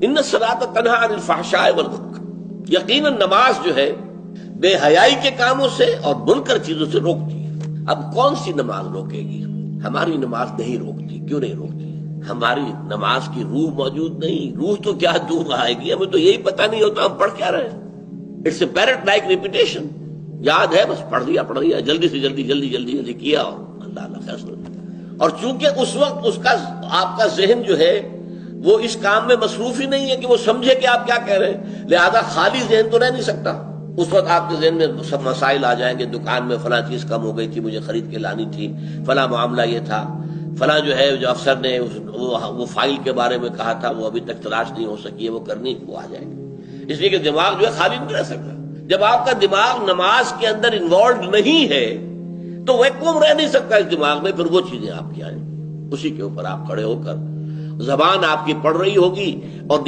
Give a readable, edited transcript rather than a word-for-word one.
ان الصلاۃ تنہی عن الفحشاء والمنکر، یقیناً نماز جو ہے بے حیائی کے کاموں سے اور منکر چیزوں سے روکتی ہے۔ اب کون سی نماز روکے گی؟ ہماری نماز نہیں روکتی۔ کیوں نہیں روکتی؟ ہماری نماز کی روح موجود نہیں۔ روح تو کیا دور آئے گی، ہمیں تو یہی پتہ نہیں ہوتا ہم پڑھ کیا رہے ہیں۔ It's a parrot like repetition, یاد ہے بس پڑھ دیا جلدی سے جلدی کیا اور اللہ فیصلہ۔ اور چونکہ اس وقت اس کا آپ کا ذہن جو ہے وہ اس کام میں مصروف ہی نہیں ہے کہ وہ سمجھے کہ آپ کیا کہہ رہے ہیں، لہذا خالی ذہن تو رہ نہیں سکتا۔ اس وقت آپ کے ذہن میں سب مسائل آ جائیں گے، دکان میں فلاں چیز کم ہو گئی تھی، مجھے خرید کے لانی تھی، فلاں معاملہ یہ تھا، فلاں جو ہے جو افسر نے وہ فائل کے بارے میں کہا تھا وہ ابھی تک تلاش نہیں ہو سکی ہے، وہ کرنی وہ آ جائے گی۔ اس لیے کہ دماغ جو ہے خالی نہیں رہ سکتا۔ جب آپ کا دماغ نماز کے اندر انوالوڈ نہیں ہے تو ویکوم رہ نہیں سکتا اس دماغ میں، پھر وہ چیزیں آپ کی آئیں، اسی کے اوپر آپ کھڑے ہو کر زبان آپ کی پڑھ رہی ہوگی اور